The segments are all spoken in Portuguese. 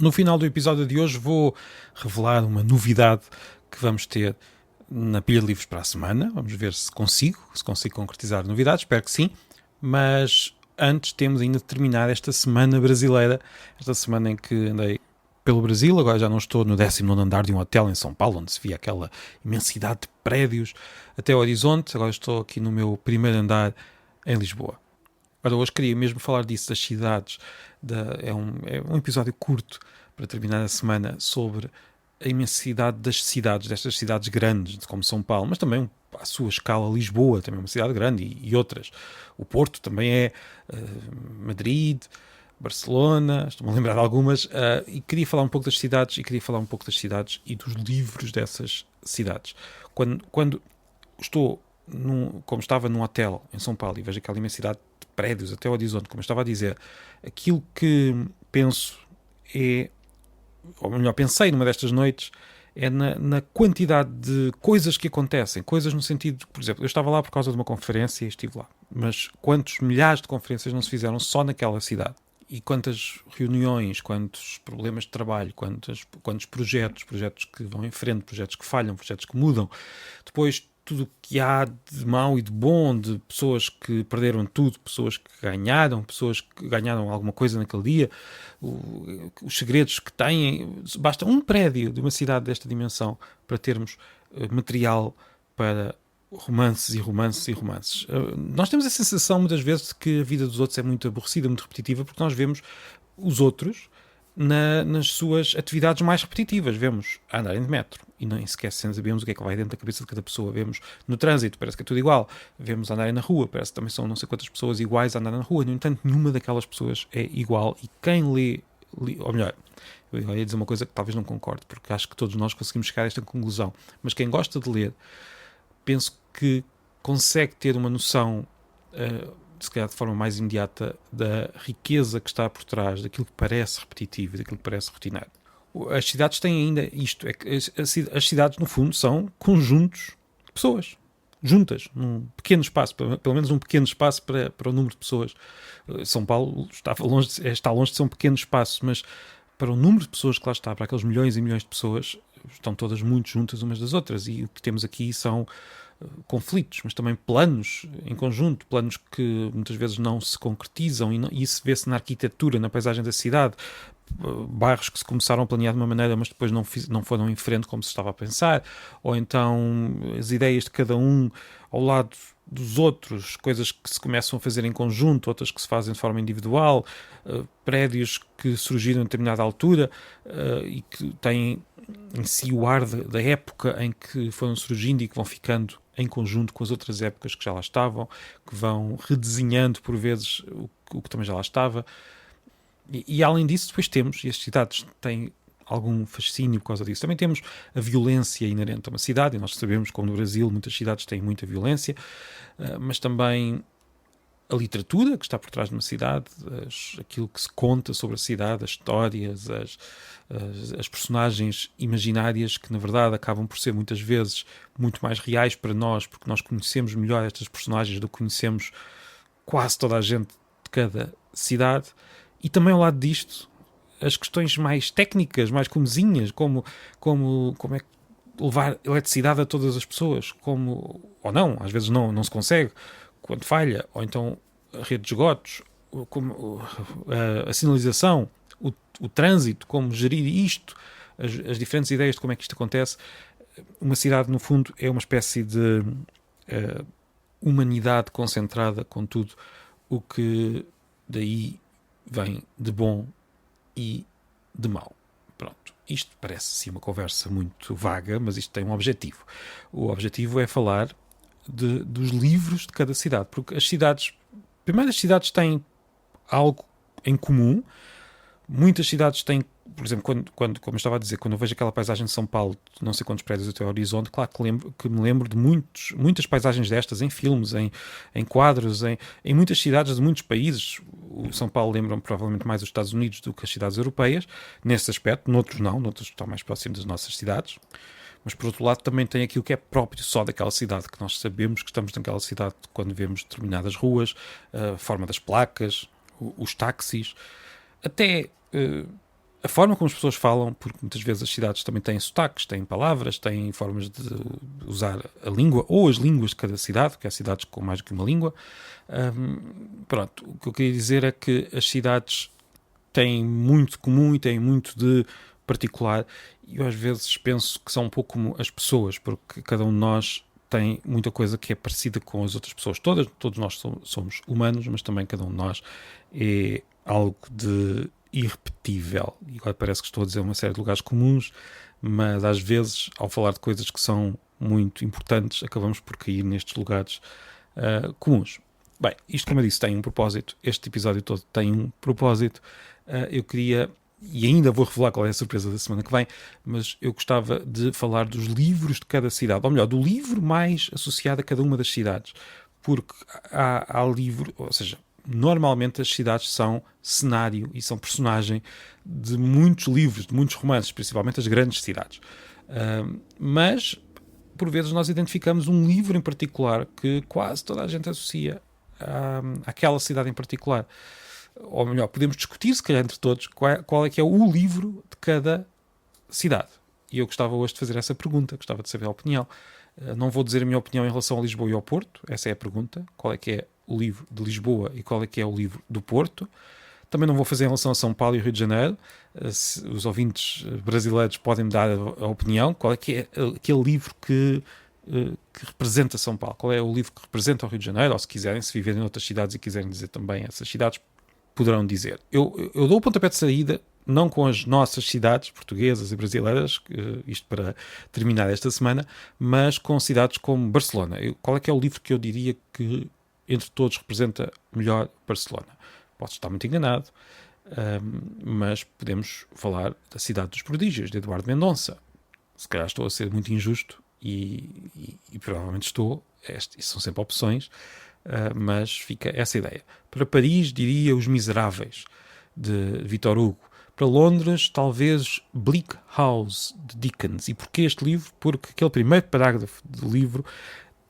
No final do episódio de hoje vou revelar uma novidade que vamos ter na pilha de livros para a semana. Vamos ver se consigo concretizar novidades, espero que sim. Mas antes temos ainda de terminar esta semana brasileira, esta semana em que andei pelo Brasil. Agora já não estou no 19º andar de um hotel em São Paulo, onde se via aquela imensidade de prédios até o horizonte. Agora estou aqui no meu primeiro andar em Lisboa. Agora hoje queria mesmo falar disso, das cidades. É um episódio curto para terminar a semana sobre a imensidade das cidades, destas cidades grandes, como São Paulo, mas também à sua escala Lisboa, também é uma cidade grande, e outras. O Porto também é, Madrid, Barcelona, estou-me a lembrar de algumas, e queria falar um pouco das cidades, e dos livros dessas cidades. Quando estou, como estava num hotel em São Paulo, e vejo aquela imensidade de prédios até o horizonte, como eu estava a dizer, aquilo que penso ou melhor, pensei numa destas noites, é na quantidade de coisas que acontecem, coisas no sentido, por exemplo, eu estava lá por causa de uma conferência e estive lá, mas quantos milhares de conferências não se fizeram só naquela cidade? E quantas reuniões, quantos problemas de trabalho, quantos projetos que vão em frente, projetos que falham, projetos que mudam. Depois, tudo o que há de mau e de bom, de pessoas que perderam tudo, pessoas que ganharam alguma coisa naquele dia, os segredos que têm. Basta um prédio de uma cidade desta dimensão para termos material para romances e romances e romances. Nós temos a sensação muitas vezes de que a vida dos outros é muito aborrecida, muito repetitiva, porque nós vemos os outros nas suas atividades mais repetitivas. Vemos andarem de metro e nem sequer sabemos o que é que vai dentro da cabeça de cada pessoa. Vemos no trânsito, parece que é tudo igual. Vemos andarem na rua, parece que também são não sei quantas pessoas iguais a andar na rua. No entanto, nenhuma daquelas pessoas é igual, e quem lê, ou melhor, eu ia dizer uma coisa que talvez não concorde, porque acho que todos nós conseguimos chegar a esta conclusão, mas quem gosta de ler, penso que consegue ter uma noção, se calhar de forma mais imediata, da riqueza que está por trás daquilo que parece repetitivo e daquilo que parece rotineiro. As cidades têm ainda isto, é que as cidades no fundo são conjuntos de pessoas juntas, num pequeno espaço, pelo menos um pequeno espaço para o número de pessoas. São Paulo está longe de ser um pequeno espaço, mas para o número de pessoas que lá está, para aqueles milhões e milhões de pessoas, estão todas muito juntas umas das outras, e o que temos aqui são conflitos, mas também planos em conjunto, planos que muitas vezes não se concretizam, e isso vê-se na arquitetura, na paisagem da cidade. Bairros que se começaram a planear de uma maneira, mas depois não foram em frente como se estava a pensar, ou então as ideias de cada um ao lado dos outros, coisas que se começam a fazer em conjunto, outras que se fazem de forma individual, prédios que surgiram em determinada altura e que têm em si o ar da época em que foram surgindo e que vão ficando em conjunto com as outras épocas que já lá estavam, que vão redesenhando por vezes o que também já lá estava. E além disso, depois temos, e as cidades têm algum fascínio por causa disso, também temos a violência inerente a uma cidade, e nós sabemos, como no Brasil, muitas cidades têm muita violência, mas também a literatura que está por trás de uma cidade, aquilo que se conta sobre a cidade, as histórias, as personagens imaginárias, que na verdade acabam por ser muitas vezes muito mais reais para nós, porque nós conhecemos melhor estas personagens do que conhecemos quase toda a gente de cada cidade. E também ao lado disto, as questões mais técnicas, mais comezinhas, como é que levar eletricidade a todas as pessoas, ou não, às vezes não se consegue, quando falha, ou então a rede de esgotos, a sinalização, o trânsito, como gerir isto, as diferentes ideias de como é que isto acontece. Uma cidade, no fundo, é uma espécie de humanidade concentrada com tudo o que daí vem de bom e de mau. Pronto. Isto parece sim uma conversa muito vaga, mas isto tem um objetivo. O objetivo é falar dos livros de cada cidade, porque as cidades têm algo em comum. Muitas cidades têm, por exemplo, como eu estava a dizer, quando eu vejo aquela paisagem de São Paulo, não sei quantos prédios até o horizonte, claro que me lembro de muitas paisagens destas, em filmes, em quadros, em muitas cidades de muitos países. O São Paulo lembra-me provavelmente mais os Estados Unidos do que as cidades europeias, nesse aspecto. Noutros não, noutros estão mais próximos das nossas cidades. Mas, por outro lado, também tem aquilo que é próprio só daquela cidade, que nós sabemos que estamos naquela cidade quando vemos determinadas ruas, a forma das placas, os táxis, até a forma como as pessoas falam, porque muitas vezes as cidades também têm sotaques, têm palavras, têm formas de usar a língua, ou as línguas de cada cidade, que há cidades com mais do que uma língua. Pronto, o que eu queria dizer é que as cidades têm muito de comum e têm muito de particular, e eu às vezes penso que são um pouco como as pessoas, porque cada um de nós tem muita coisa que é parecida com as outras pessoas. Todos nós somos humanos, mas também cada um de nós é algo de irrepetível. E agora parece que estou a dizer uma série de lugares comuns, mas às vezes, ao falar de coisas que são muito importantes, acabamos por cair nestes lugares comuns. Bem, isto, como eu disse, tem um propósito. Este episódio todo tem um propósito. Eu queria, e ainda vou revelar qual é a surpresa da semana que vem, mas eu gostava de falar dos livros de cada cidade, ou melhor, do livro mais associado a cada uma das cidades, porque há livro, ou seja, normalmente as cidades são cenário e são personagem de muitos livros, de muitos romances, principalmente as grandes cidades. Mas, por vezes, nós identificamos um livro em particular que quase toda a gente associa àquela cidade em particular. Ou melhor, podemos discutir, se calhar entre todos, qual é que é o livro de cada cidade. E eu gostava hoje de fazer essa pergunta, gostava de saber a opinião. Não vou dizer a minha opinião em relação a Lisboa e ao Porto, essa é a pergunta. Qual é que é o livro de Lisboa e qual é que é o livro do Porto? Também não vou fazer em relação a São Paulo e Rio de Janeiro. Os ouvintes brasileiros podem me dar a opinião. Qual é que é aquele livro que representa São Paulo? Qual é o livro que representa o Rio de Janeiro? Ou se quiserem, se viverem em outras cidades e quiserem dizer também essas cidades, poderão dizer. Eu dou o pontapé de saída, não com as nossas cidades portuguesas e brasileiras, isto para terminar esta semana, mas com cidades como Barcelona. Qual é que é o livro que eu diria que, entre todos, representa melhor Barcelona? Posso estar muito enganado, mas podemos falar da Cidade dos Prodígios, de Eduardo Mendonça. Se calhar estou a ser muito injusto e provavelmente estou. São sempre opções, mas fica essa ideia. Para Paris, diria Os Miseráveis, de Victor Hugo. Para Londres, talvez Bleak House, de Dickens. E porquê este livro? Porque aquele primeiro parágrafo do livro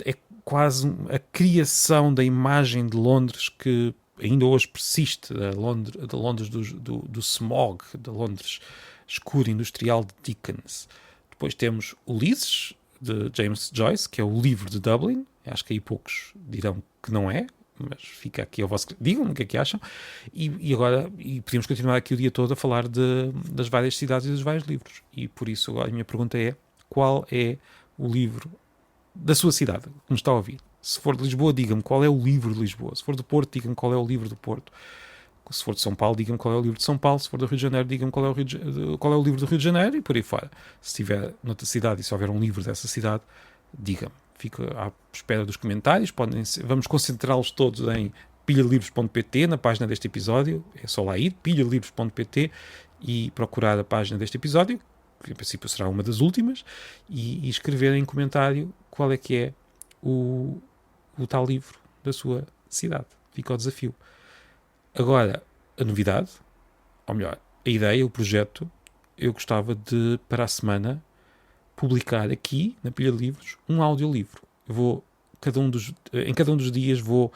é quase a criação da imagem de Londres que ainda hoje persiste, da Londres do smog, da Londres escura industrial de Dickens. Depois temos Ulisses, de James Joyce, que é o livro de Dublin. Acho que aí poucos dirão que não é, mas fica aqui ao vosso... Digam-me o que é que acham. E agora podemos continuar aqui o dia todo a falar das várias cidades e dos vários livros. E por isso agora a minha pergunta é: qual é o livro da sua cidade que me está a ouvir? Se for de Lisboa, diga-me qual é o livro de Lisboa. Se for do Porto, diga-me qual é o livro do Porto. Se for de São Paulo, diga-me qual é o livro de São Paulo. Se for do Rio de Janeiro, diga-me qual é o livro do Rio de Janeiro, e por aí fora. Se estiver noutra cidade e se houver um livro dessa cidade, diga-me. Fico à espera dos comentários. Vamos concentrá-los todos em pilhalivros.pt, na página deste episódio. É só lá ir, pilhalivros.pt, e procurar a página deste episódio, que em princípio será uma das últimas, e escrever em comentário qual é que é o tal livro da sua cidade. Fica o desafio. Agora, a novidade, ou melhor, a ideia, o projeto, eu gostava de, para a semana, publicar aqui, na Pilha de Livros, um audiolivro. Em cada um dos dias vou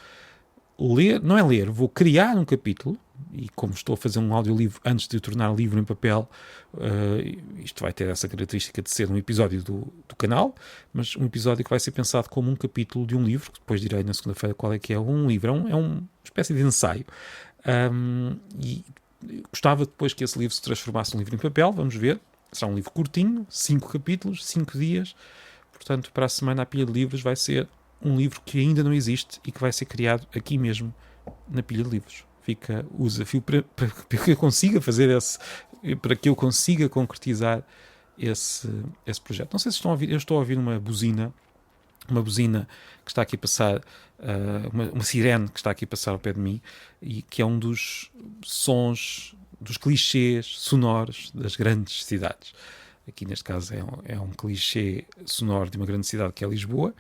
ler, não é ler, vou criar um capítulo, e como estou a fazer um audiolivro antes de o tornar livro em papel, isto vai ter essa característica de ser um episódio do canal, mas um episódio que vai ser pensado como um capítulo de um livro, que depois direi na segunda-feira qual é que é um livro. É uma espécie de ensaio. E gostava depois que esse livro se transformasse num livro em papel. Vamos ver. Será um livro curtinho, 5 capítulos, 5 dias. Portanto, para a semana a Pilha de Livros vai ser um livro que ainda não existe e que vai ser criado aqui mesmo na Pilha de Livros. Fica o desafio para que eu consiga fazer para que eu consiga concretizar esse projeto. Não sei se estão a ouvir, eu estou a ouvir uma buzina que está aqui a passar, uma sirene que está aqui a passar ao pé de mim, e que é um dos sons, dos clichês sonoros das grandes cidades. Aqui neste caso é um clichê sonoro de uma grande cidade que é Lisboa.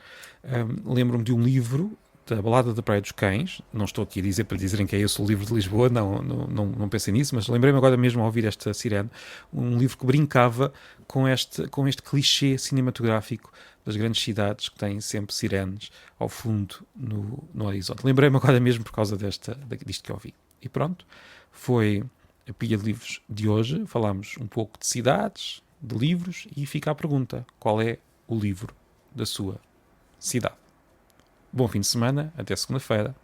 Lembro-me de um livro, da Balada da Praia dos Cães. Não estou aqui a dizer para dizerem que é esse o livro de Lisboa, não pensei nisso, mas lembrei-me agora mesmo ao ouvir esta sirene, um livro que brincava com este clichê cinematográfico das grandes cidades que têm sempre sirenes ao fundo no horizonte. Lembrei-me agora mesmo por causa disto que eu ouvi. E pronto, foi a pilha de livros de hoje. Falámos um pouco de cidades, de livros, e fica a pergunta: qual é o livro da sua cidade? Bom fim de semana, até segunda-feira.